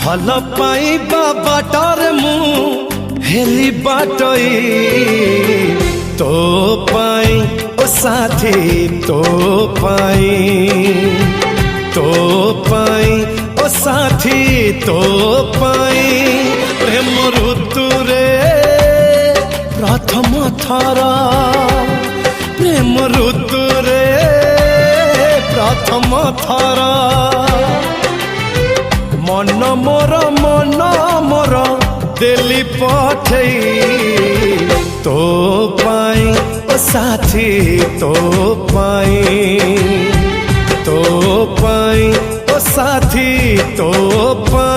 भल पाई बाटर मु हेली बाटई तो पाई ओ साथी तो पाई ओ साथी तो पाई प्रेम ऋतु रे प्रथम थर प्रेम ऋतु रे प्रथम थर मन मोर दिल्ली पठई तो पाई ओ साथी तो पाई ओ साथी तो पाई।